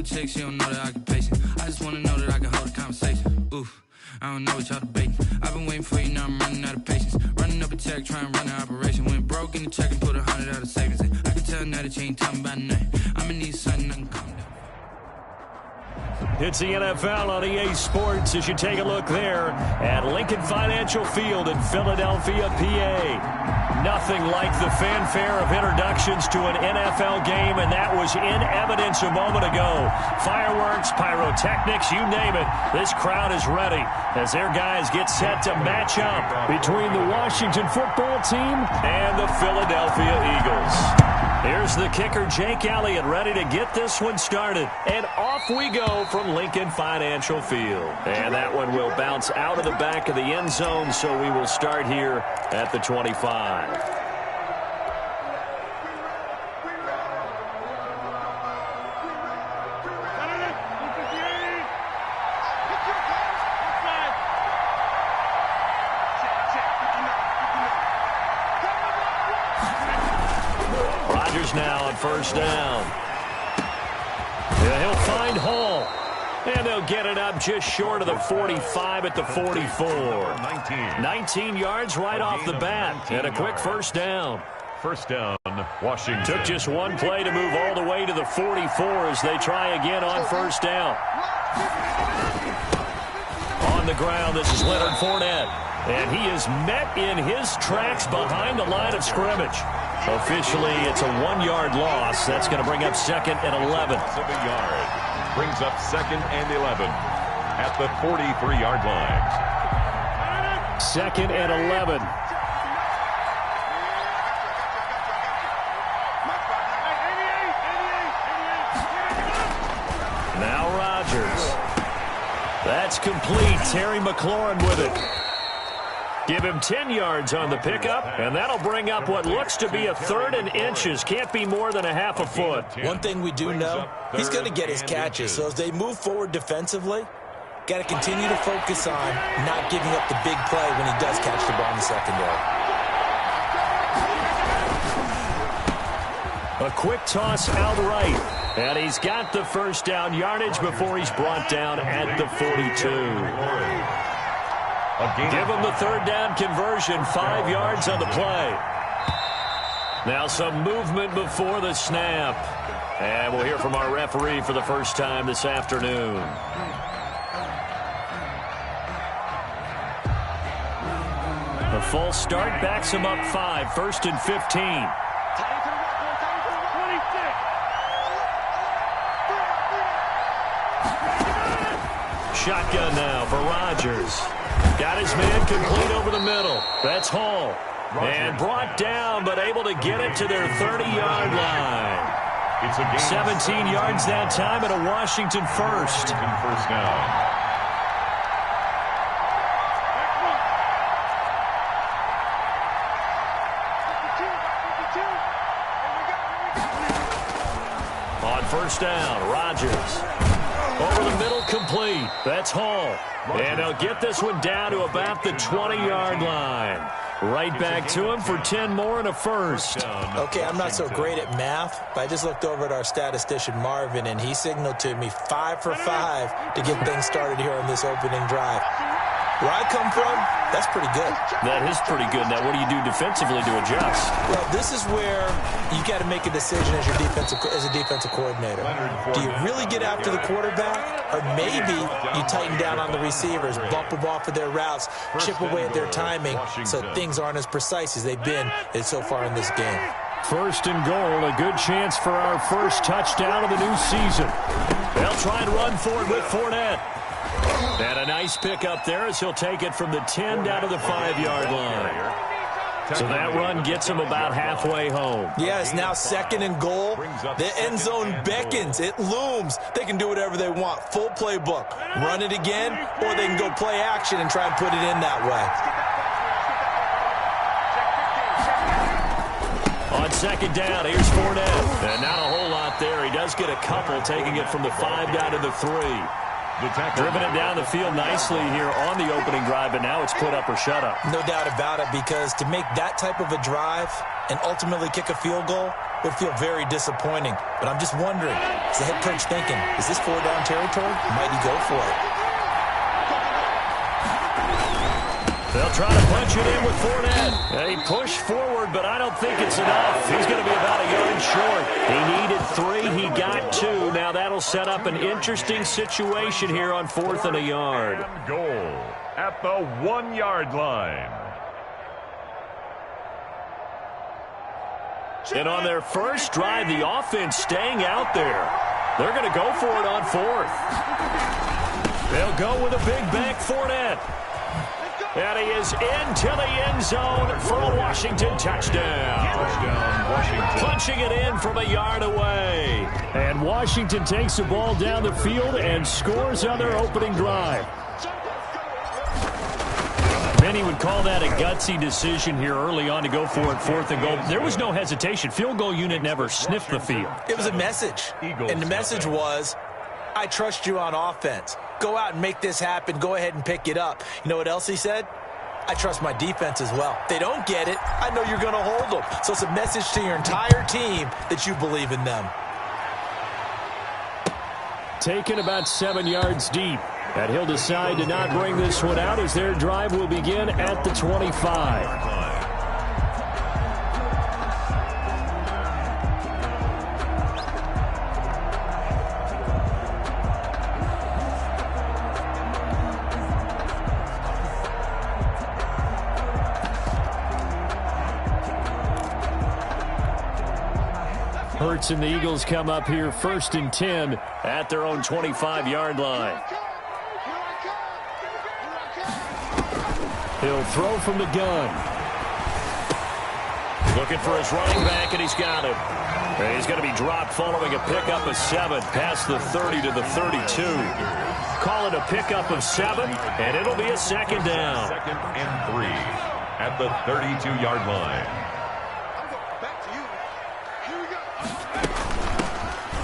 new chick, she don't know that occupation. I just wanna know that I can hold a conversation. Oof, I don't know what y'all debating. I've been waiting for you, now I'm running out of patience. Running up a check, trying to run an operation. Went broke in the check and put 100 out of savings in. I can tell now that you ain't talking about nothing. I'ma need something I can calm down. It's the NFL on EA Sports as you take a look there at Lincoln Financial Field in Philadelphia, PA. Nothing like the fanfare of introductions to an NFL game, and that was in evidence a moment ago. Fireworks, pyrotechnics, you name it. This crowd is ready as their guys get set to match up between the Washington football team and the Philadelphia Eagles. Here's the kicker, Jake Elliott, ready to get this one started. And off we go from Lincoln Financial Field. And that one will bounce out of the back of the end zone, so we will start here at the 25. Now on first down. Yeah, he'll find Hall. And they'll get it up just short of the 45 at the 44. 19 yards right off the bat. And a quick first down. First down, Washington. Took just one play to move all the way to the 44 as they try again on first down. On the ground, this is Leonard Fournette. And he is met in his tracks behind the line of scrimmage. Officially, it's a 1-yard loss. That's going to bring up second and 11. Loss of a yard. Brings up second and 11 at the 43-yard line. Second and 11. Now Rodgers. That's complete. Terry McLaurin with it. Give him 10 yards on the pickup, and that'll bring up what looks to be a third and inches. Can't be more than a half a foot. One thing we do know, he's going to get his catches. So as they move forward defensively, got to continue to focus on not giving up the big play when he does catch the ball in the secondary. A quick toss out right, and he's got the first down yardage before he's brought down at the 42. Give him the third down conversion, 5 yards on the play. Now some movement before the snap. And we'll hear from our referee for the first time this afternoon. The false start backs him up 5, first and 15. Shotgun now for Rodgers. Got his man complete over the middle. That's Hall. And brought down, but able to get it to their 30-yard line. 17 yards that time and a Washington first. First down. On first down, Rodgers. Over the middle, complete. That's Hall. And they'll get this one down to about the 20-yard line. Right back to him for 10 more and a first. Okay, I'm not so great at math, but I just looked over at our statistician, Marvin, and he signaled to me 5 for 5 to get things started here on this opening drive. Where I come from, that's pretty good. That is pretty good. Now, what do you do defensively to adjust? Well, this is where you got to make a decision as a defensive coordinator. Do you really get after the quarterback, or maybe you tighten down on the receivers, bump them off of their routes, chip away at their timing, so things aren't as precise as they've been so far in this game. First and goal, a good chance for our first touchdown of the new season. They'll try and run for it with Fournette. And a nice pick up there as he'll take it from the 10 down to the 5-yard line. So that run gets him about halfway home. Yeah, it's now second and goal. The end zone beckons. It looms. They can do whatever they want. Full playbook. Run it again, or they can go play action and try and put it in that way. On second down, here's Fournette. And not a whole lot there. He does get a couple, taking it from the 5 down to the 3. Driven it down the field nicely here on the opening drive, but now it's put up or shut up. No doubt about it, because to make that type of a drive and ultimately kick a field goal, would feel very disappointing. But I'm just wondering, is the head coach thinking, is this 4-down territory? Might he go for it? They'll try to punch it in with Fournette. He pushed forward, but I don't think it's enough. He's going to be about a yard short. He needed 3. He got 2. Now that'll set up an interesting situation here on 4th and a yard. And goal at the 1-yard line. And on their first drive, the offense staying out there. They're going to go for it on 4th. They'll go with a big bank Fournette. And he is into the end zone for a Washington touchdown. Touchdown, Washington. Punching it in from a yard away. And Washington takes the ball down the field and scores on their opening drive. Many would call that a gutsy decision here early on to go for it 4th and goal. There was no hesitation. Field goal unit never sniffed the field. It was a message. And the message was, I trust you on offense. Go out and make this happen. Go ahead and pick it up. You know what else he said? I trust my defense as well. If they don't get it, I know you're going to hold them. So it's a message to your entire team that you believe in them. Taken about 7 yards deep. And he'll decide to not bring this one out as their drive will begin at the 25. Hurts and the Eagles come up here 1st and 10 at their own 25-yard line. He'll throw from the gun. Looking for his running back, and he's got him. And he's going to be dropped following a pickup of 7 past the 30 to the 32. Call it a pickup of 7, and it'll be a 2nd down. 2nd and 3 at the 32-yard line.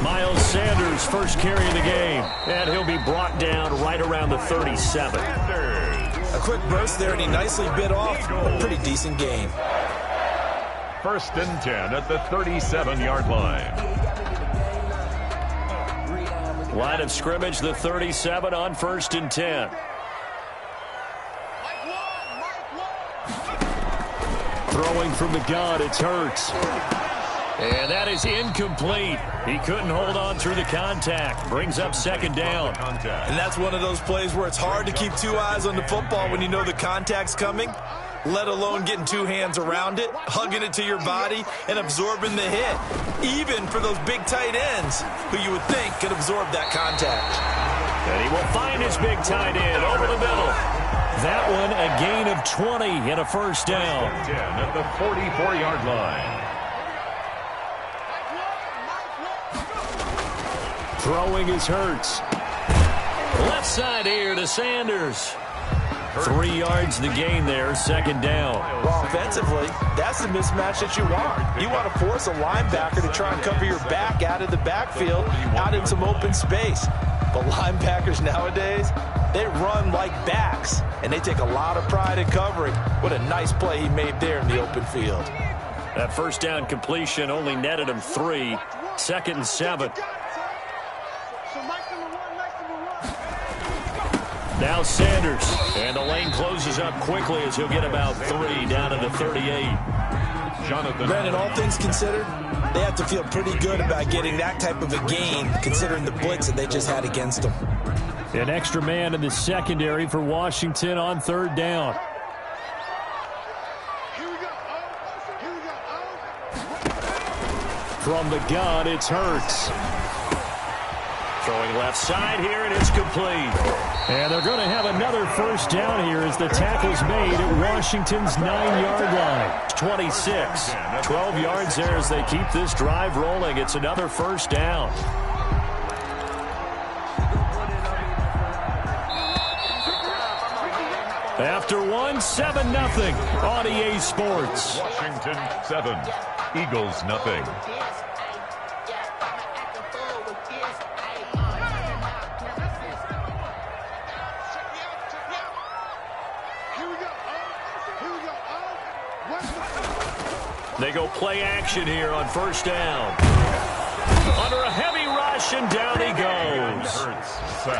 Miles Sanders first carry of the game, and he'll be brought down right around the 37. A quick burst there, and he nicely bit off a pretty decent gain. 1st and 10 at the 37-yard line. Line of scrimmage, the 37 on 1st and 10. Throwing from the gun, it's Hurts. And that is incomplete. He couldn't hold on through the contact. Brings up 2nd down. And that's one of those plays where it's hard to keep 2 eyes on the football when you know the contact's coming, let alone getting 2 hands around it, hugging it to your body, and absorbing the hit. Even for those big tight ends who you would think could absorb that contact. And he will find his big tight end over the middle. That one a gain of 20 and a 1st down. 10 at the 44-yard line. Throwing is Hurts. Left side here to Sanders. 3 yards the gain there, 2nd down. Well, offensively, that's the mismatch that you want. You want to force a linebacker to try and cover your back out of the backfield, out in some open space. But linebackers nowadays, they run like backs, and they take a lot of pride in covering. What a nice play he made there in the open field. That 1st down completion only netted him 3. 2nd and 7. Now Sanders, and the lane closes up quickly as he'll get about 3 down to the 38. Brandon, all things considered, they have to feel pretty good about getting that type of a gain, considering the blitz that they just had against them. An extra man in the secondary for Washington on 3rd down. From the gun, it's Hurts. Throwing left side here, and it's complete. And they're going to have another 1st down here as the tackle's made at Washington's 9-yard line. 26. 12 yards there as they keep this drive rolling. It's another 1st down. After 7-0 on EA Sports. Washington 7, Eagles 0. They go play action here on first down. Under a heavy rush, and down he goes.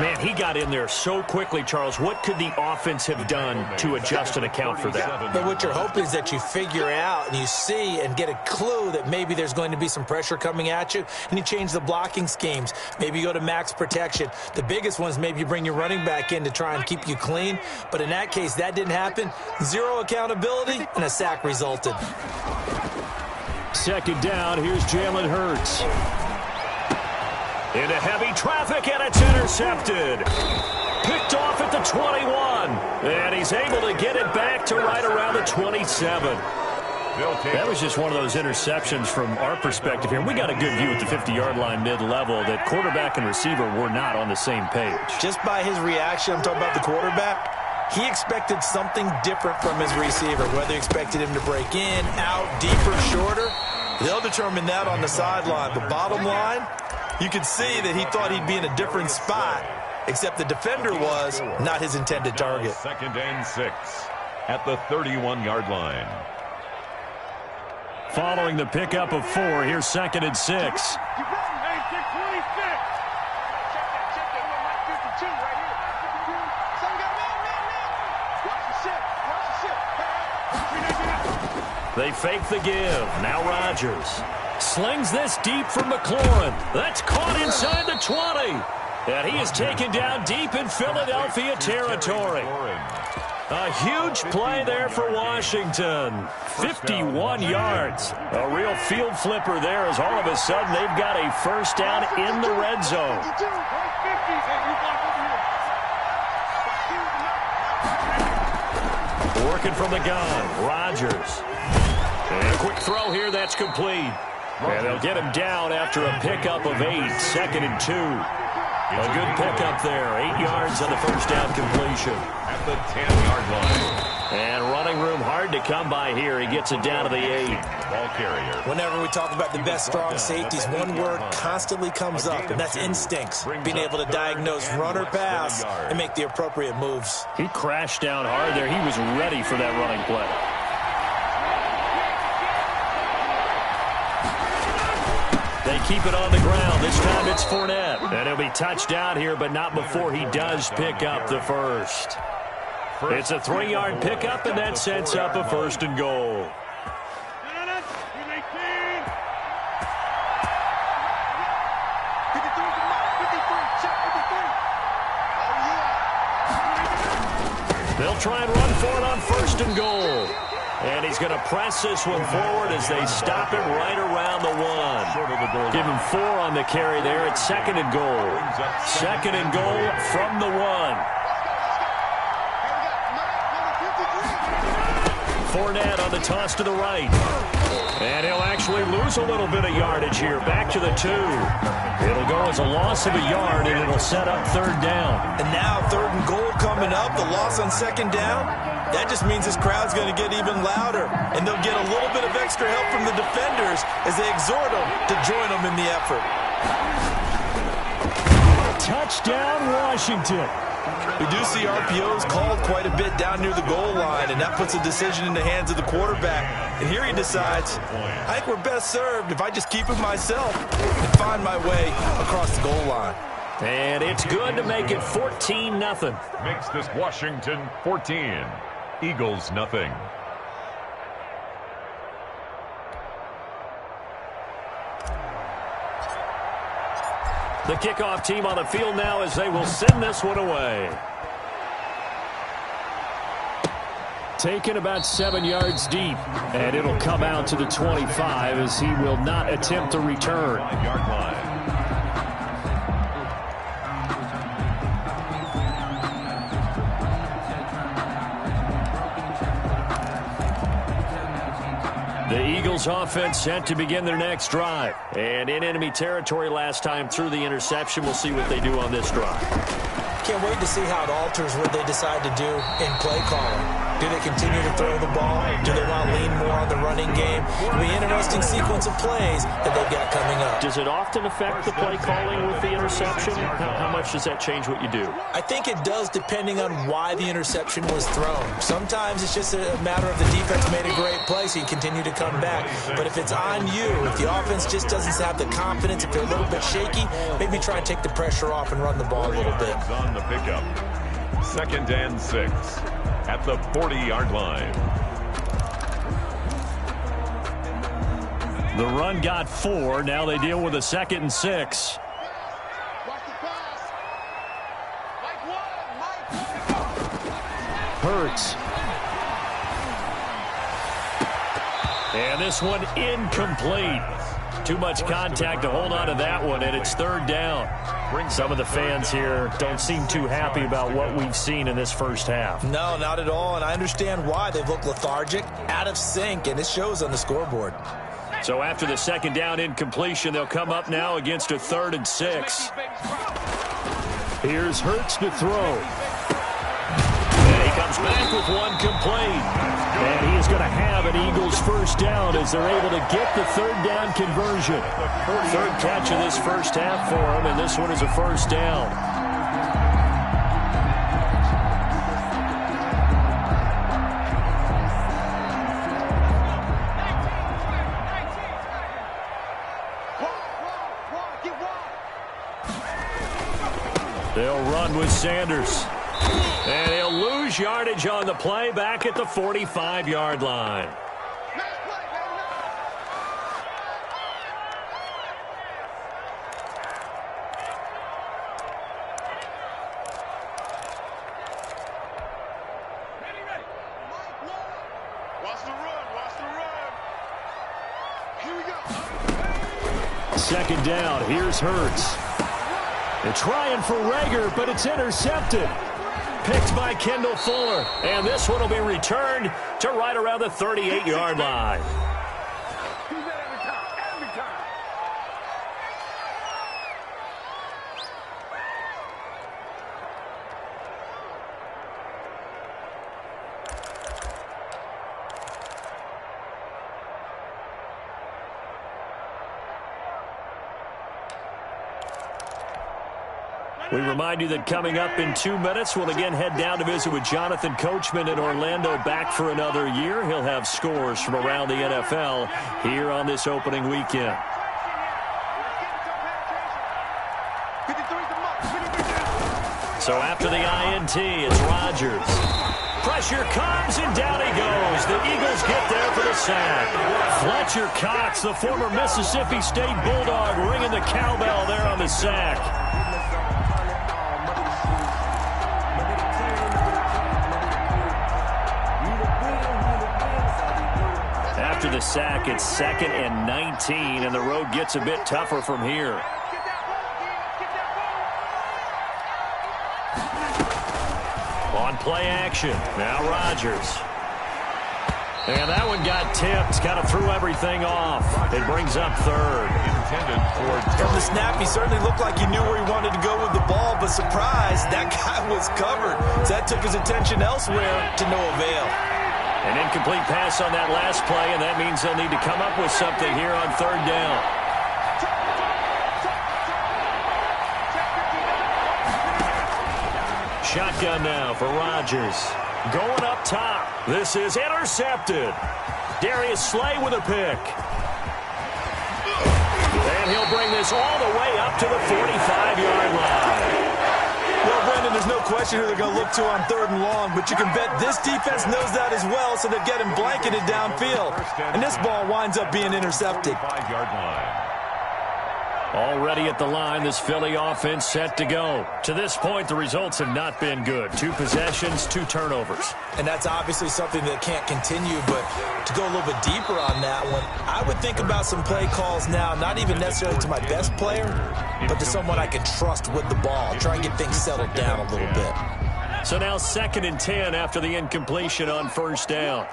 Man, he got in there so quickly, Charles. What could the offense have done to adjust and account for that? But what you're hoping is that you figure out and you see and get a clue that maybe there's going to be some pressure coming at you, and you change the blocking schemes. Maybe you go to max protection. The biggest one is maybe you bring your running back in to try and keep you clean. But in that case, that didn't happen. Zero accountability, and a sack resulted. Second down, here's Jalen Hurts. Into heavy traffic, and it's intercepted. Picked off at the 21. And he's able to get it back to right around the 27. That was just one of those interceptions from our perspective here. We got a good view at the 50-yard line mid-level that quarterback and receiver were not on the same page. Just by his reaction, I'm talking about the quarterback, he expected something different from his receiver, whether he expected him to break in, out, deeper, shorter. They'll determine that on the sideline. But bottom line, you could see that he thought he'd be in a different spot, except the defender was not his intended target. 2nd and 6 at the 31-yard line. Following the pickup of 4, here's 2nd and 6. They fake the give. Now Rodgers slings this deep from McLaurin. That's caught inside the 20. And he is taken down deep in Philadelphia territory. A huge play there for Washington. 51 yards. A real field flipper there as all of a sudden they've got a first down in the red zone. Working from the gun, Rodgers. And a quick throw here, that's complete. And they'll get him down after a pickup of 8, 2nd and 2. A good pickup there, 8 yards on the first down completion. At the 10-yard line. And running room hard to come by here. He gets it down to the 8. Ball carrier. Whenever we talk about the best strong safeties, one word constantly comes up, and that's instincts. Being able to diagnose run or pass and make the appropriate moves. He crashed down hard there. He was ready for that running play. They keep it on the ground. This time it's Fournette. And he'll be touched down here, but not before he does pick up the first. It's a 3-yard pickup, and that sets up a 1st and goal. They'll try and run for it on 1st and goal. And he's going to press this one forward as they stop it right around the 1. Give him 4 on the carry there. It's 2nd and goal. 2nd and goal from the 1. Fournette on the toss to the right. And he'll actually lose a little bit of yardage here. Back to the 2. It'll go as a loss of a yard, and it'll set up 3rd down. And now 3rd and goal coming up. The loss on 2nd down. That just means this crowd's going to get even louder. And they'll get a little bit of extra help from the defenders as they exhort them to join them in the effort. Touchdown, Washington. We do see RPOs called quite a bit down near the goal line, and that puts a decision in the hands of the quarterback. And here he decides, I think we're best served if I just keep it myself and find my way across the goal line. And it's good to make it 14-0. Makes this Washington 14. Eagles nothing. The kickoff team on the field now as they will send this one away. Taken about 7 yards deep, and it'll come out to the 25 as he will not attempt to return. 5-yard line. The Eagles offense set to begin their next drive. And in enemy territory last time through the interception. We'll see what they do on this drive. Can't wait to see how it alters what they decide to do in play calling. Do they continue to throw the ball? Do they want to lean more on the running game? It'll be an interesting sequence of plays that they've got coming up. Does it often affect the play calling with the interception? How much does that change what you do? I think it does, depending on why the interception was thrown. Sometimes it's just a matter of the defense made a great play, so you continue to come back. But if it's on you, if the offense just doesn't have the confidence, if they're a little bit shaky, maybe try and take the pressure off and run the ball a little bit. On the pickup. 2nd and 6 at the 40-yard line. The run got 4. Now they deal with a 2nd and 6. Hurts. And this one incomplete. Too much contact to hold on to that one, and it's 3rd down. Some of the fans here don't seem too happy about what we've seen in this first half. No, not at all, and I understand why. They've looked lethargic, out of sync, and it shows on the scoreboard. So after the 2nd down incompletion, they'll come up now against a 3rd and 6. Here's Hurts to throw. And he comes back with one complete. And he is going to have an Eagles first down as they're able to get the 3rd down conversion. 3rd catch of this first half for him, and this one is a first down. They'll run with Sanders. And he'll lose yardage on the play back at the 45-yard line. Watch the run. Here we go. 2nd down. Here's Hurts. They're trying for Rager, but it's intercepted. Picked by Kendall Fuller. And this one will be returned to right around the 38-yard line. We remind you that coming up in 2 minutes, we'll again head down to visit with Jonathan Coachman in Orlando, back for another year. He'll have scores from around the NFL here on this opening weekend. So after the INT, it's Rodgers. Pressure comes, and down he goes. The Eagles get there for the sack. Fletcher Cox, the former Mississippi State Bulldog, ringing the cowbell there on the sack. After the sack, it's 2nd and 19, and the road gets a bit tougher from here. On play action, now Rodgers. And that one got tipped, kind of threw everything off. It brings up 3rd. From the snap, he certainly looked like he knew where he wanted to go with the ball, but surprise, that guy was covered. So that took his attention elsewhere to no avail. An incomplete pass on that last play, and that means they'll need to come up with something here on 3rd down. Shotgun now for Rodgers. Going up top. This is intercepted. Darius Slay with a pick. And he'll bring this all the way up to the 45-yard line. Well, Brendan, there's no question who they're going to look to on 3rd and long, but you can bet this defense knows that as well, so they're getting blanketed downfield. And this ball winds up being intercepted. 5-yard line. Already at the line, this Philly offense set to go. To this point, the results have not been good. 2 possessions, 2 turnovers. And that's obviously something that can't continue, but to go a little bit deeper on that one, I would think about some play calls now, not even necessarily to my best player, but to someone I can trust with the ball. Try and get things settled down a little bit. So now 2nd and 10 after the incompletion on 1st down.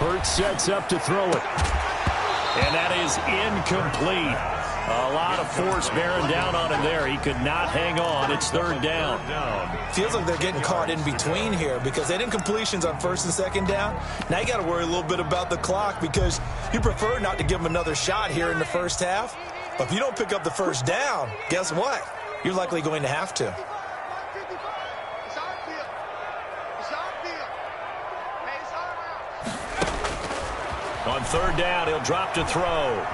Hurts sets up to throw it. And that is incomplete. A lot of force bearing down on him there. He could not hang on. It's third down. Feels like they're getting caught in between here because they didn't completions on first and second down. Now you got to worry a little bit about the clock because you prefer not to give them another shot here in the first half. But if you don't pick up the first down, guess what? You're likely going to have to. On third down, he'll drop to throw.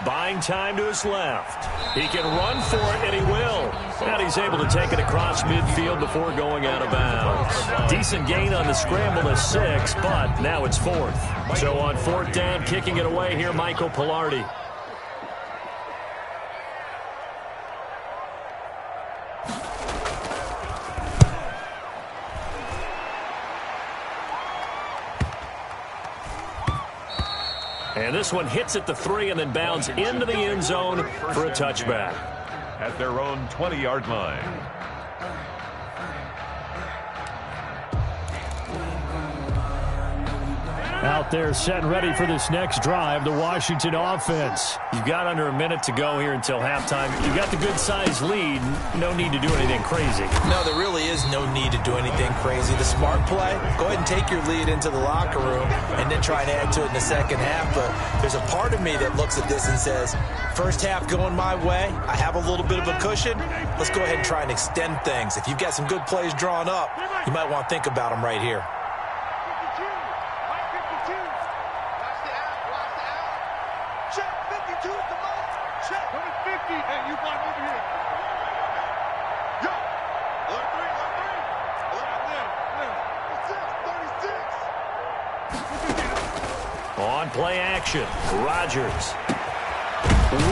Buying time to his left. He can run for it, and he will. And he's able to take it across midfield before going out of bounds. Decent gain on the scramble is 6, but now it's 4th. So on fourth down, kicking it away here, Michael Pilardi. And this one hits at the 3 and then bounds into the end zone for a touchback. At their own 20-yard line. Out there set and ready for this next drive, the Washington offense. You've got under a minute to go here until halftime. You've got the good-sized lead. No need to do anything crazy. No, there really is no need to do anything crazy. The smart play, go ahead and take your lead into the locker room and then try and add to it in the second half. But there's a part of me that looks at this and says, first half going my way, I have a little bit of a cushion. Let's go ahead and try and extend things. If you've got some good plays drawn up, you might want to think about them right here. On play action, Rodgers.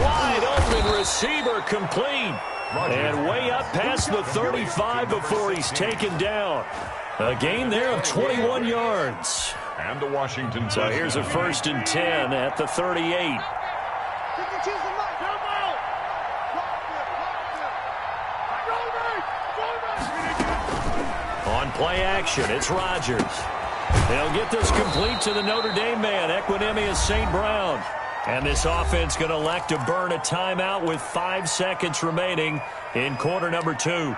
Wide open receiver complete. And way up past the 35 before he's taken down. A gain there of 21 yards. And the Washington. So here's a 1st and 10 at the 38. On play action, it's Rodgers. They'll get this complete to the Notre Dame man, Equinemius St. Brown. And this offense going to elect to burn a timeout with 5 seconds remaining in quarter number 2.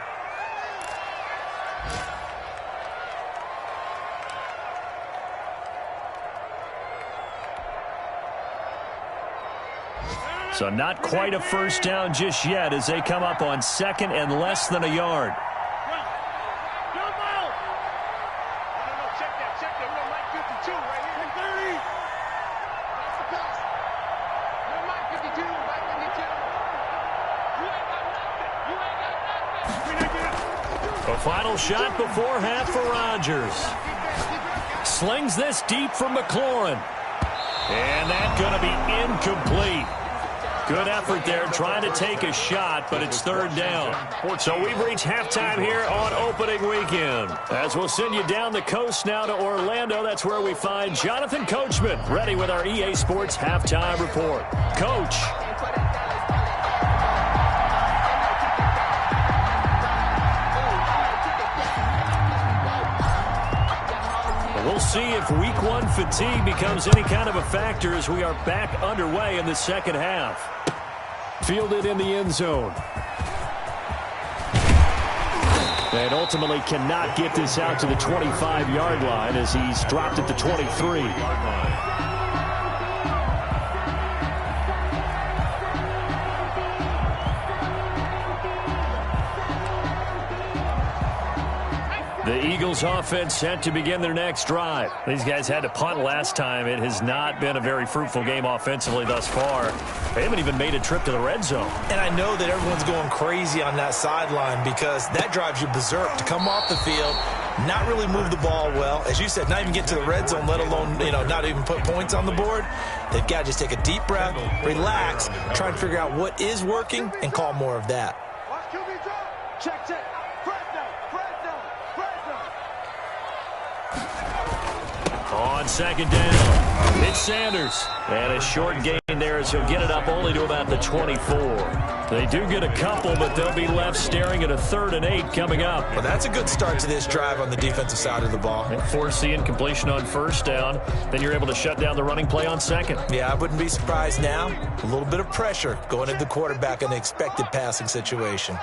So not quite a first down just yet as they come up on 2nd and less than a yard. A final shot before half for Rodgers. Slings this deep from McLaurin. And that's going to be incomplete. Good effort there trying to take a shot, but it's third down. So we've reached halftime here on opening weekend. As we'll send you down the coast now to Orlando, that's where we find Jonathan Coachman ready with our EA Sports halftime report. Coach. We'll see if week 1 fatigue becomes any kind of a factor as we are back underway in the second half. Fielded in the end zone. And ultimately cannot get this out to the 25-yard line as he's dropped at the 23. The Eagles offense set to begin their next drive. These guys had to punt last time. It has not been a very fruitful game offensively thus far. They haven't even made a trip to the red zone. And I know that everyone's going crazy on that sideline because that drives you berserk to come off the field, not really move the ball well. As you said, not even get to the red zone, let alone, not even put points on the board. They've got to just take a deep breath, relax, try and figure out what is working and call more of that. Check, check. On second down, it's Sanders. And a short gain there as he'll get it up only to about the 24. They do get a couple, but they'll be left staring at a 3rd and 8 coming up. Well, that's a good start to this drive on the defensive side of the ball. And force the incompletion on 1st down. Then you're able to shut down the running play on 2nd. Yeah, I wouldn't be surprised now. A little bit of pressure going at the quarterback in an expected passing situation.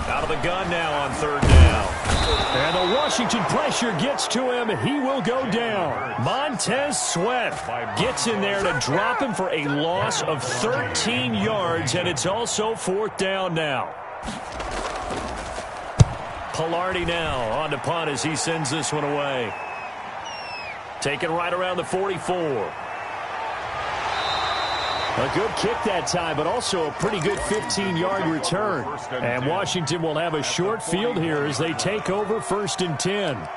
Out of the gun now on 3rd down. And the Washington pressure gets to him. He will go down. Montez Sweat gets in there to drop him for a loss of 13 yards, and it's also 4th down now. Pilardi now on to punt as he sends this one away. Taken right around the 44. A good kick that time, but also a pretty good 15-yard return. And Washington will have a short field here as they take over 1st and 10.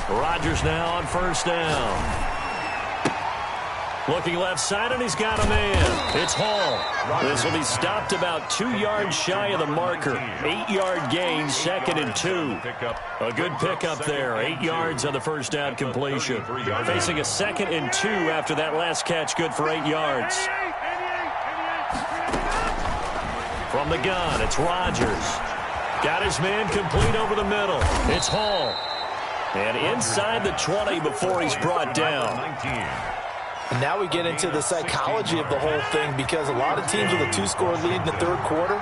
Rodgers now on 1st down. Looking left side, and he's got a man. It's Hall. This will be stopped about 2 yards shy of the marker. 8-yard gain, 2nd and 2. A good pickup there. 8 yards on the 1st down completion. Facing a 2nd and 2 after that last catch, good for 8 yards. From the gun, it's Rodgers. Got his man complete over the middle. It's Hall. And inside the 20 before he's brought down. And now we get into the psychology of the whole thing, because a lot of teams with a 2-score lead in the 3rd quarter,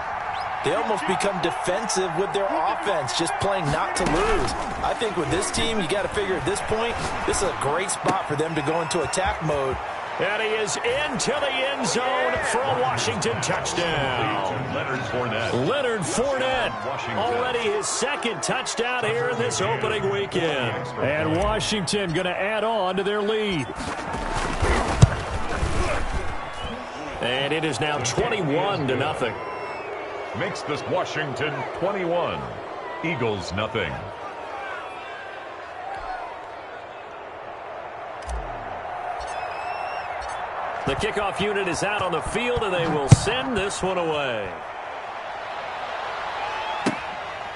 they almost become defensive with their offense, just playing not to lose. I think with this team, you got to figure at this point, this is a great spot for them to go into attack mode. And he is into the end zone for a Washington touchdown. Leonard Fournette, already his 2nd touchdown here in this opening weekend. And Washington going to add on to their lead. And it is now 21-0. Makes this Washington 21. Eagles nothing. The kickoff unit is out on the field, and they will send this one away.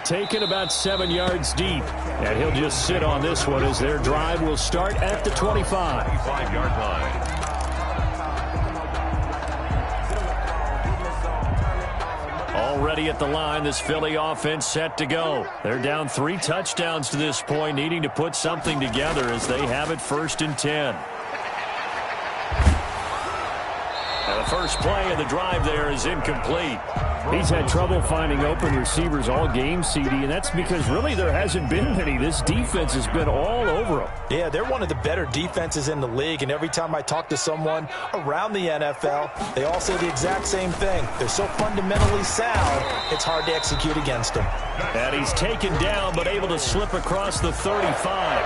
Taken about 7 yards deep, and he'll just sit on this one as their drive will start at the 25. 25-yard line. Already at the line, this Philly offense set to go. They're down 3 touchdowns to this point, needing to put something together as they have it 1st and 10. And the first play of the drive there is incomplete. He's had trouble finding open receivers all game, CD, and that's because really there hasn't been many. This defense has been all over them. Yeah, they're one of the better defenses in the league, and every time I talk to someone around the NFL, they all say the exact same thing. They're so fundamentally sound, it's hard to execute against them. And he's taken down, but able to slip across the 35.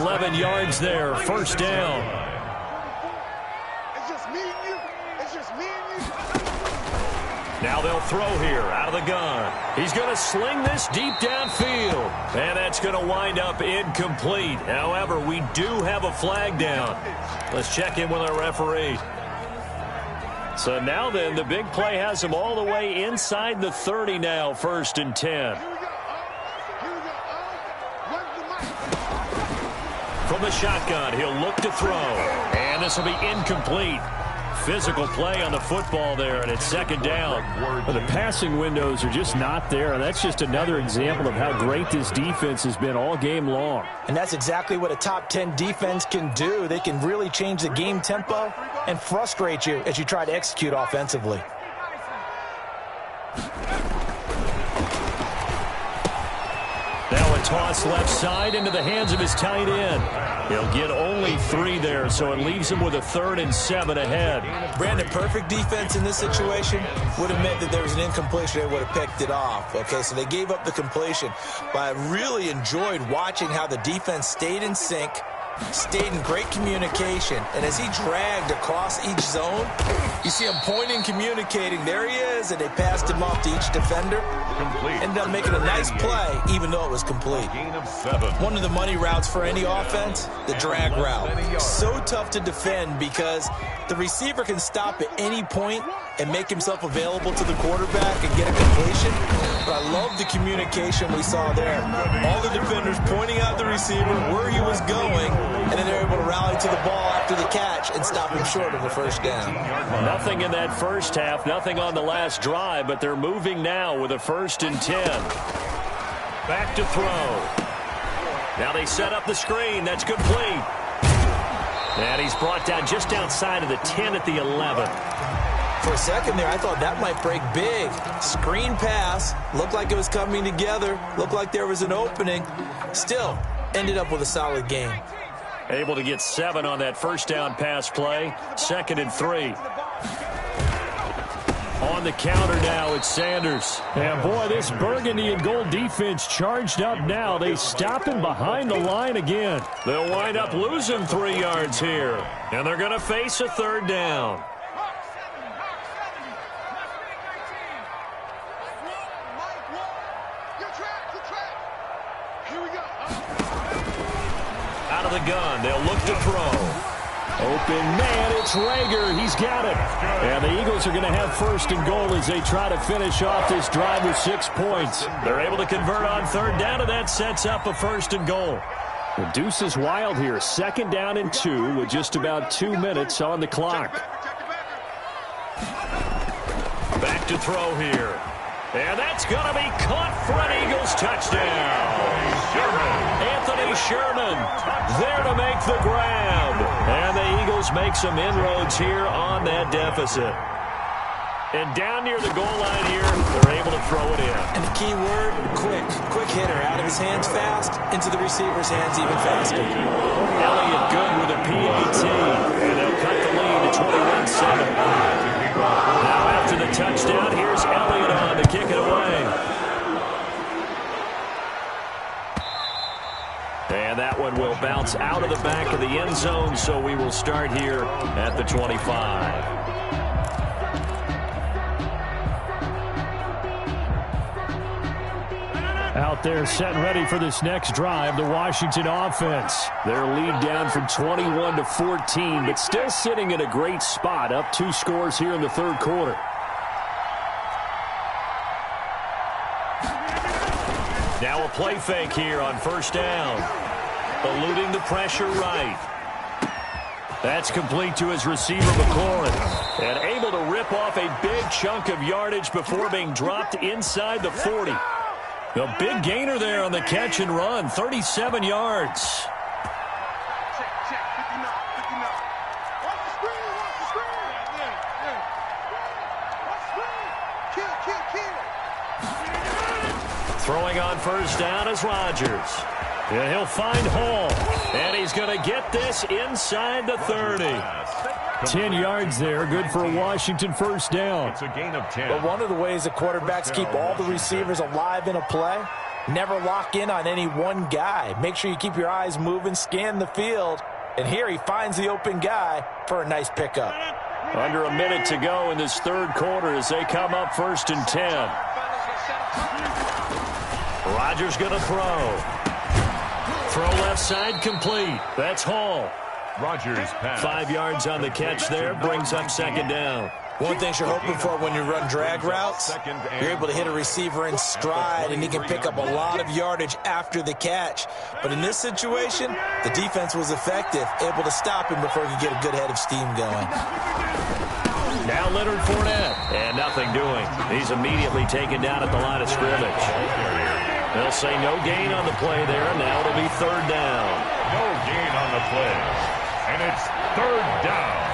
11 yards there, 1st down. Now they'll throw here out of the gun. He's going to sling this deep downfield. And that's going to wind up incomplete. However, we do have a flag down. Let's check in with our referee. So now then, the big play has him all the way inside the 30 now, 1st and 10. From the shotgun, he'll look to throw. And this will be incomplete. Physical play on the football there, and it's 2nd down. Well, the passing windows are just not there, and that's just another example of how great this defense has been all game long. And that's exactly what a top 10 defense can do. They can really change the game tempo and frustrate you as you try to execute offensively. Now a toss left side into the hands of his tight end. He'll get only 3 there, so it leaves him with a 3rd and 7 ahead. Brandon, perfect defense in this situation would have meant that there was an incompletion. They would have picked it off. Okay, so they gave up the completion. But I really enjoyed watching how the defense stayed in sync, stayed in great communication. And as he dragged across each zone, you see him pointing, communicating. There he is, and they passed him off to each defender. Complete. Ended up making a nice play, even though it was complete. Gain of 7. One of the money routes for any offense, the drag route. So tough to defend because the receiver can stop at any point and make himself available to the quarterback and get a completion. But I love the communication we saw there. All the defenders pointing out the receiver, where he was going, and then they're able to rally to the ball after the catch and stop him short of a first down. Nothing in that first half, nothing on the last drive, but they're moving now with a 1st and 10. Back to throw. Now they set up the screen. That's complete. And he's brought down just outside of the 10 at the 11. For a second there, I thought that might break big. Screen pass. Looked like it was coming together. Looked like there was an opening. Still, ended up with a solid game. Able to get 7 on that first down pass play. 2nd and 3. On the counter now, it's Sanders. And boy, this burgundy and gold defense charged up now. They stop him behind the line again. They'll wind up losing 3 yards here. And they're going to face a 3rd down. Out of the gun, they'll look to throw. Open man, it's Rager. He's got it. And the Eagles are going to have 1st and goal as they try to finish off this drive with 6 points. They're able to convert on 3rd down, and that sets up a 1st and goal. The deuce is wild here. 2nd down and 2 with just about 2 minutes on the clock. Back to throw here. And that's going to be caught for an Eagles touchdown. Anthony Sherman there to make the grab. And the Eagles make some inroads here on that deficit. And down near the goal line here, they're able to throw it in. And the key word, quick. Quick hitter. Out of his hands fast, into the receiver's hands even faster. Elliott good with a PAT. And they'll cut the lead to 21-7. Now after the touchdown, here's Elliott on to kick it away. And that one will bounce out of the back of the end zone, so we will start here at the 25. Out there set and ready for this next drive, the Washington offense. Their lead down from 21 to 14, but still sitting in a great spot, up 2 scores here in the 3rd quarter. Now a play fake here on 1st down. Eluding the pressure right. That's complete to his receiver, McLaurin. And able to rip off a big chunk of yardage before being dropped inside the 40. A big gainer there on the catch and run, 37 yards. Throwing on 1st down is Rodgers. And he'll find Hall. And he's going to get this inside the 30. 10 yards there, good for a Washington 1st down. It's a gain of 10. But one of the ways the quarterbacks keep all the receivers alive in a play, never lock in on any one guy. Make sure you keep your eyes moving, scan the field. And here he finds the open guy for a nice pickup. Under a minute to go in this 3rd quarter as they come up 1st and 10. Rodgers going to throw. Throw left side complete. That's Hall. Rodgers pass. 5 yards on the catch there. Brings up 2nd down. One thing you're hoping for when you run drag routes, you're able to hit a receiver in stride, and he can pick up a lot of yardage after the catch. But in this situation, the defense was effective, able to stop him before he could get a good head of steam going. Now Leonard Fournette. And nothing doing. He's immediately taken down at the line of scrimmage. They'll say no gain on the play there. Now it'll be 3rd down. No gain on the play. And it's 3rd down.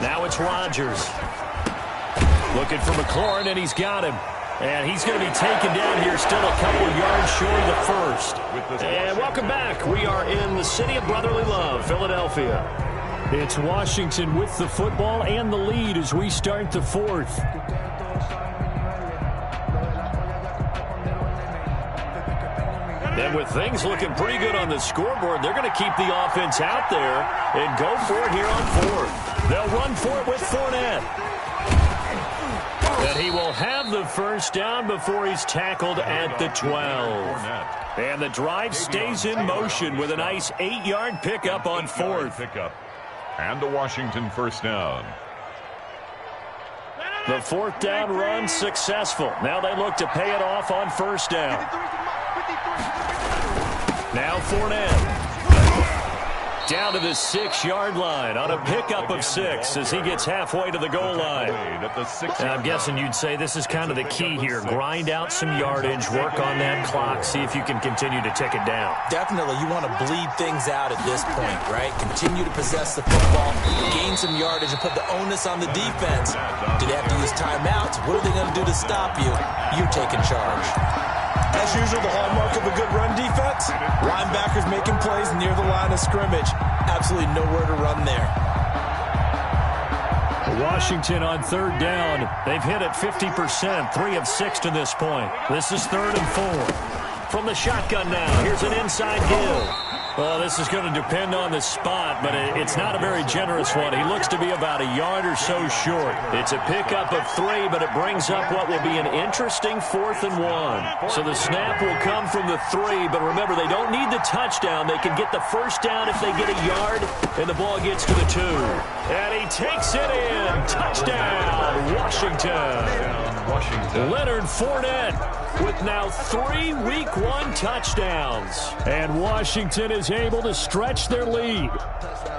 Now it's Rodgers. Looking for McLaurin, and he's got him. And he's going to be taken down here, still a couple yards short of the 1st. And welcome back. We are in the city of brotherly love, Philadelphia. It's Washington with the football and the lead as we start the 4th. And with things looking pretty good on the scoreboard, they're going to keep the offense out there and go for it here on fourth. They'll run for it with Fournette. And he will have the first down before he's tackled at the 12. And the drive stays in motion with a nice 8-yard pickup on fourth. And the Washington first down. The fourth down run successful. Now they look to pay it off on first down. Now Fournette. Down to the 6-yard line on a pickup of 6 as he gets halfway to the goal line. And I'm guessing you'd say this is kind of the key here. Grind out some yardage, work on that clock, see if you can continue to tick it down. Definitely, you want to bleed things out at this point, right? Continue to possess the football, gain some yardage, and put the onus on the defense. Do they have to use timeouts? What are they going to do to stop you? You're taking charge. As usual, the hallmark of a good run defense, linebackers making plays near the line of scrimmage. Absolutely nowhere to run there. Washington on third down. They've hit it 50%, 3 of 6 to this point. This is 3rd and 4. From the shotgun now, here's an inside give. Well, this is going to depend on the spot, but it's not a very generous one. He looks to be about a yard or so short. It's a pickup of 3, but it brings up what will be an interesting 4th and 1. So the snap will come from the 3, but remember, they don't need the touchdown. They can get the first down if they get a yard, and the ball gets to the 2. And he takes it in. Touchdown, Washington. Leonard Fournette with now 3 Week 1 touchdowns. And Washington is able to stretch their lead.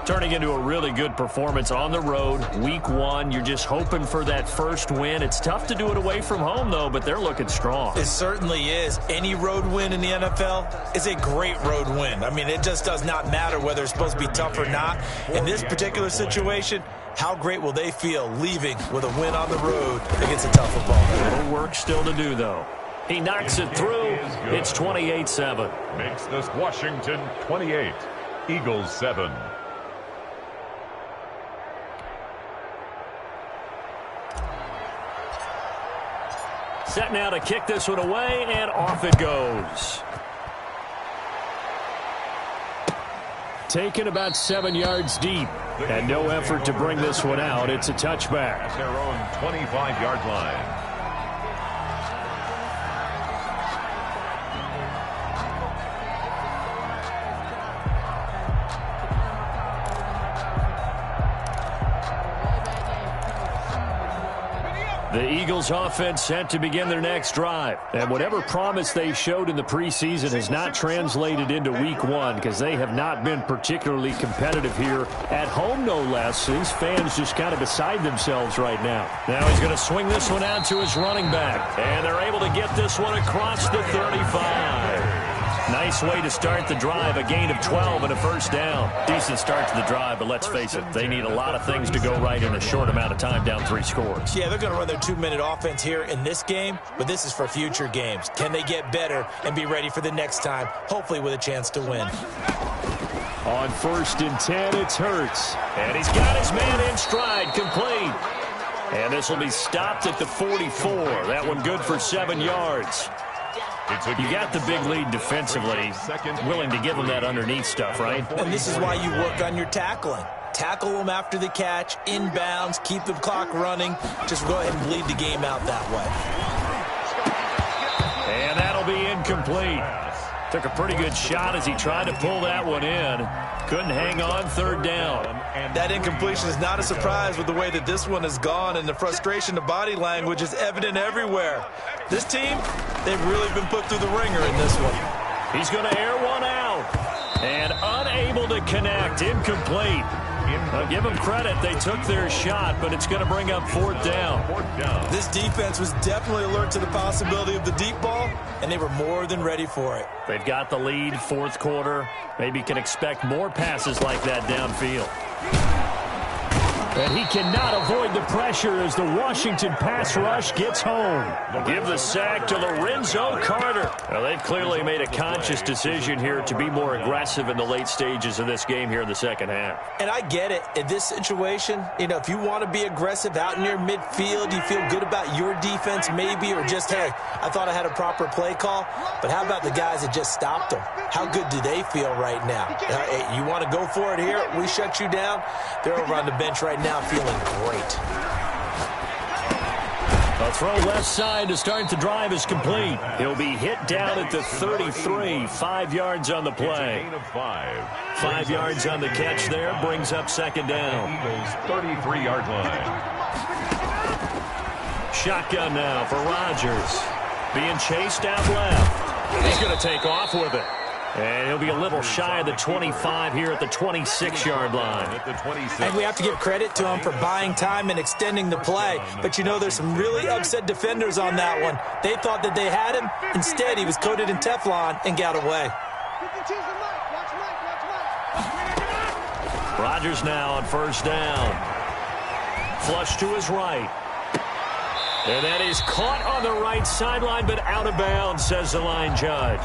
Turning into a really good performance on the road. Week 1, you're just hoping for that first win. It's tough to do it away from home, though, but they're looking strong. It certainly is. Any road win in the NFL is a great road win. I mean, it just does not matter whether it's supposed to be tough or not. In this particular situation, how great will they feel leaving with a win on the road against a tough opponent? Little work still to do, though. He knocks it through. It's 28-7. Makes this Washington 28, Eagles 7. Set now to kick this one away, and off it goes. Taken about 7 yards deep, and no effort to bring this one out. It's a touchback. At their own 25-yard line. The Eagles offense set to begin their next drive. And whatever promise they showed in the preseason has not translated into Week 1 because they have not been particularly competitive here at home, no less. These fans just kind of beside themselves right now. Now he's going to swing this one out to his running back. And they're able to get this one across the 35. Nice way to start the drive, a gain of 12 and a first down. Decent start to the drive, but let's face it, they need a lot of things to go right in a short amount of time, down 3 scores. Yeah, they're going to run their 2-minute offense here in this game, but this is for future games. Can they get better and be ready for the next time, hopefully with a chance to win? On 1st and 10, it's Hurts. And he's got his man in stride, complete. And this will be stopped at the 44. That one good for 7 yards. You got the big lead defensively, willing to give them that underneath stuff, right? And this is why you work on your tackling. Tackle them after the catch, inbounds, keep the clock running. Just go ahead and bleed the game out that way. And that'll be incomplete. Took a pretty good shot as he tried to pull that one in. Couldn't hang on, 3rd down. That incompletion is not a surprise with the way that this one has gone, and the frustration, the body language is evident everywhere. This team, they've really been put through the ringer in this one. He's going to air one out. And unable to connect, incomplete. I'll give them credit. They took their shot, but it's going to bring up 4th down. This defense was definitely alert to the possibility of the deep ball, and they were more than ready for it. They've got the lead, 4th quarter. Maybe can expect more passes like that downfield. And he cannot avoid the pressure as the Washington pass rush gets home. Give the sack to Lorenzo Carter. Well, they've clearly made a conscious decision here to be more aggressive in the late stages of this game here in the second half. And I get it. In this situation, if you want to be aggressive out near midfield, you feel good about your defense maybe, or just, hey, I thought I had a proper play call. But how about the guys that just stopped them? How good do they feel right now? Hey, you want to go for it here? We shut you down. They're over on the bench right now feeling great. A throw left side to start the drive is complete. He'll be hit down at the 33, 5 yards on the play. Gain of 5. 5 yards on the catch there, brings up second down. Eagles 33-yard line. Shotgun now for Rodgers. Being chased out left. He's going to take off with it. And he'll be a little shy of the 25 here at the 26-yard line. And we have to give credit to him for buying time and extending the play. But there's some really upset defenders on that one. They thought that they had him. Instead, he was coated in Teflon and got away. Rodgers now on first down. Flush to his right. And that is caught on the right sideline, but out of bounds, says the line judge.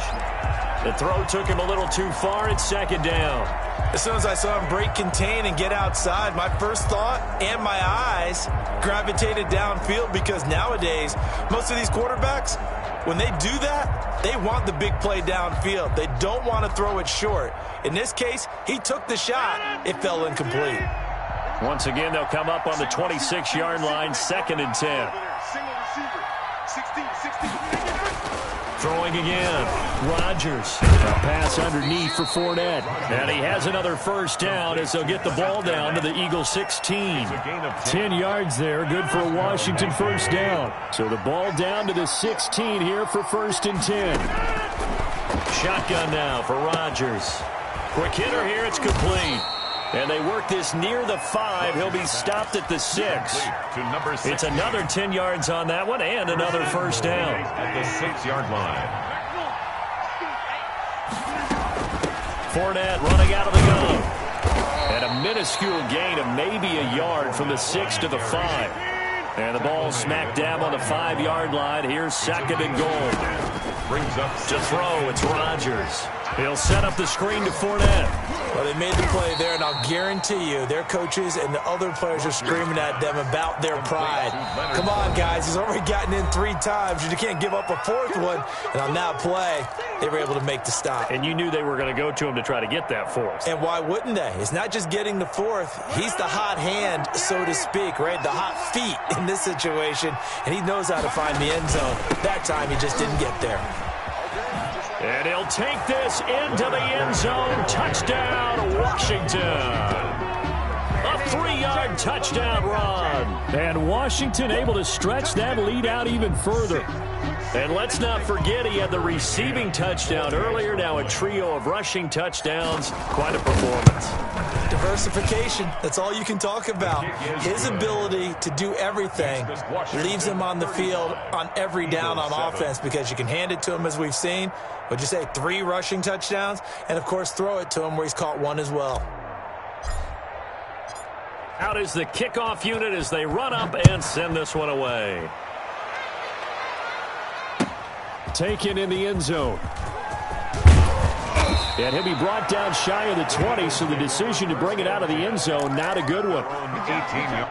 The throw took him a little too far. It's second down. As soon as I saw him break contain and get outside, my first thought and my eyes gravitated downfield, because nowadays, most of these quarterbacks, when they do that, they want the big play downfield. They don't want to throw it short. In this case, he took the shot. It fell incomplete. Once again, they'll come up on the 26-yard line, 2nd and 10. Throwing again. Rodgers. A pass underneath for Fournette. And he has another first down as they'll get the ball down to the Eagles 16. 10 yards there. Good for a Washington first down. So the ball down to the 16 here for 1st and 10. Shotgun now for Rodgers. Quick hitter here. It's complete. And they work this near the 5. He'll be stopped at the 6. It's another 10 yards on that one and another first down. At the 6-yard line. Fournette running out of the gun. And a minuscule gain of maybe a yard from the 6 to the 5. And the ball smack dab on the 5-yard line. Here's 2nd and goal. Brings up to throw, it's Rodgers. He'll set up the screen to Fournette. Well, they made the play there, and I'll guarantee you their coaches and the other players are screaming at them about their pride. Come on, guys. He's already gotten in 3 times. You can't give up a 4th one. And on that play, they were able to make the stop. And you knew they were going to go to him to try to get that 4th. And why wouldn't they? It's not just getting the 4th. He's the hot hand, so to speak, right? The hot feet in this situation. And he knows how to find the end zone. That time, he just didn't get there. And he'll take this into the end zone. Touchdown, Washington. A 3-yard touchdown run. And Washington able to stretch that lead out even further. And let's not forget he had the receiving touchdown earlier. Now a trio of rushing touchdowns. Quite a performance. Diversification. That's all you can talk about. His ability to do everything leaves him on the field on every down on offense, because you can hand it to him, as we've seen. Would you say 3 rushing touchdowns? And, of course, throw it to him where he's caught 1 as well. Out is the kickoff unit as they run up and send this one away. Taken in the end zone. And he'll be brought down shy of the 20, so the decision to bring it out of the end zone, not a good one. 18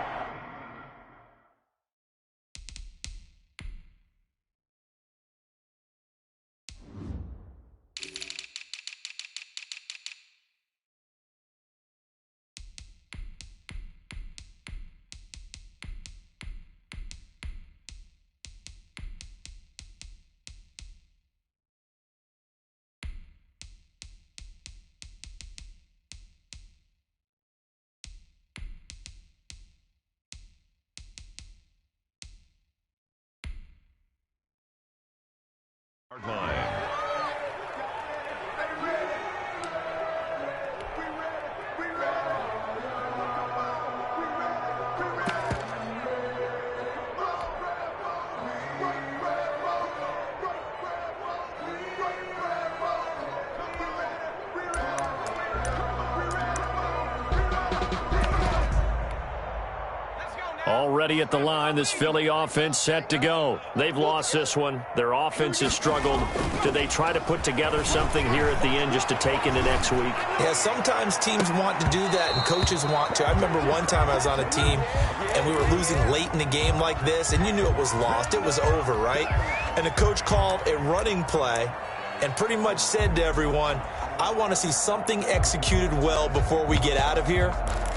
Already at the line, this Philly offense set to go. They've lost this one. Their offense has struggled. Do they try to put together something here at the end just to take into next week? Yeah, sometimes teams want to do that and coaches want to. I remember one time I was on a team and we were losing late in the game like this, and you knew it was lost. It was over, right? And the coach called a running play and pretty much said to everyone, I want to see something executed well before we get out of here.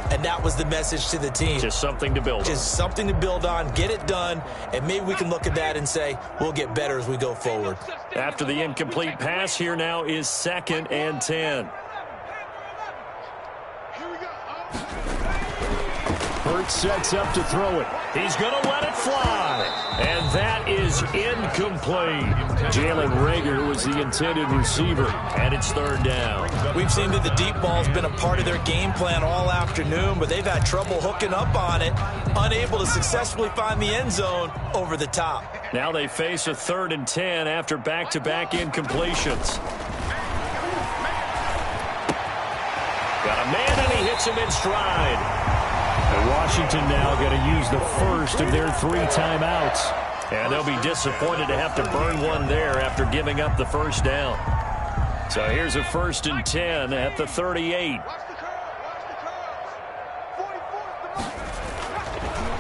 And that was the message to the team. Just something to build on. Just something to build on, get it done, and maybe we can look at that and say, we'll get better as we go forward. After the incomplete pass, here now is 2nd and 10. Hurts sets up to throw it. He's going to let it fly. And that is incomplete. Jalen Reagor was the intended receiver. And it's 3rd down. We've seen that the deep ball's been a part of their game plan all afternoon, but they've had trouble hooking up on it, unable to successfully find the end zone over the top. Now they face a 3rd and 10 after back-to-back incompletions. Got a man, and he hits him in stride. And Washington now going to use the first of their 3 timeouts. And they'll be disappointed to have to burn one there after giving up the first down. So here's a 1st and 10 at the 38.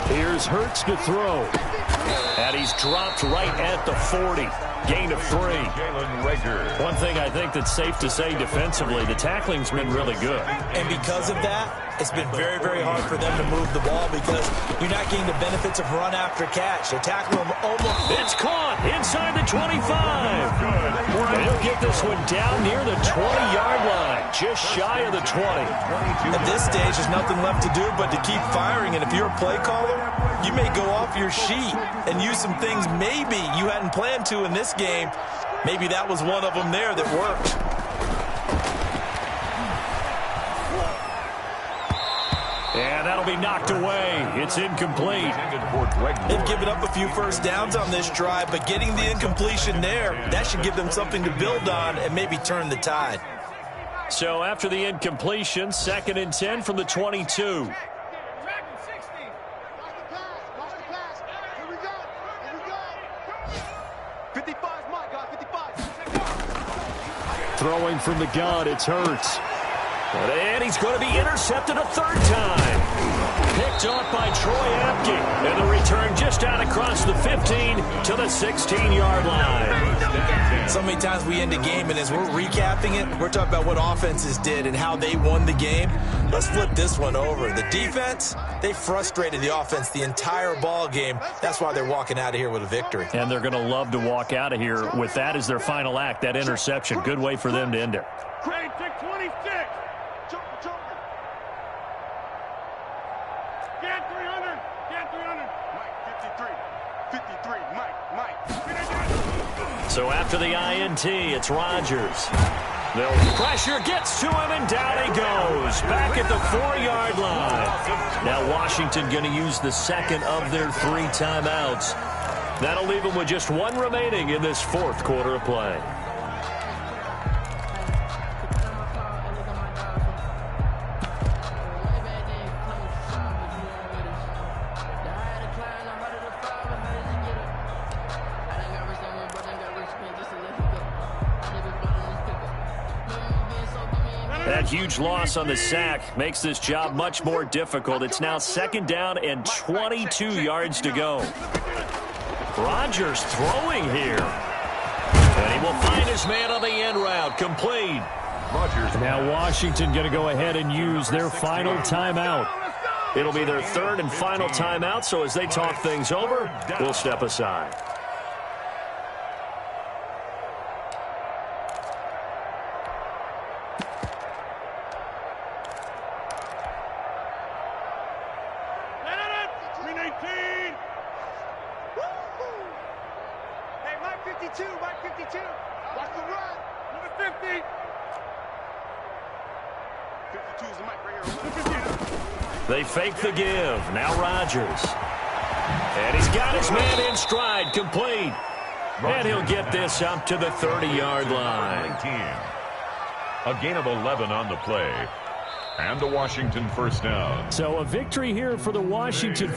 Here's Hurts to throw. And he's dropped right at the 40. Gain of 3. One thing I think that's safe to say defensively, the tackling's been really good. And because of that, it's been very, very hard for them to move the ball because you're not getting the benefits of run after catch. They're tackling them almost. It's caught inside the 25. And he'll get this one down near the 20-yard line, just shy of the 20. At this stage, there's nothing left to do but to keep firing. And if you're a play caller, you may go off your sheet and use some things maybe you hadn't planned to in this game. Maybe that was one of them there that worked. And that'll be knocked away. It's incomplete. They've given up a few first downs on this drive, but getting the incompletion there, that should give them something to build on and maybe turn the tide. So after the incompletion, 2nd and 10 from the 22. Throwing from the gun, it's Hurts. And he's going to be intercepted a 3rd time. Picked off by Troy Apke. And the return just out across the 15 to the 16-yard line. So many times we end a game, and as we're recapping it, we're talking about what offenses did and how they won the game. Let's flip this one over. The defense, they frustrated the offense the entire ball game. That's why they're walking out of here with a victory. And they're going to love to walk out of here with that as their final act, that interception. Good way for them to end it. Grade 26. Get 300. Get 300. Mike, 53. 53. Mike. So after the INT, it's Rodgers. The pressure gets to him, and down he goes. Back at the 4-yard line. Now Washington going to use the 2nd of their 3 timeouts. That'll leave them with just 1 remaining in this 4th quarter of play. That huge loss on the sack makes this job much more difficult. It's now 2nd down and 22 yards to go. Rodgers throwing here. And he will find his man on the end route. Complete. Now Washington going to go ahead and use their final timeout. It'll be their 3rd and final timeout, so as they talk things over, we'll step aside. They fake the give. Now Rodgers. And he's got his man in stride. Complete. And he'll get this up to the 30-yard line. A gain of 11 on the play. And the Washington first down. So a victory here for the Washington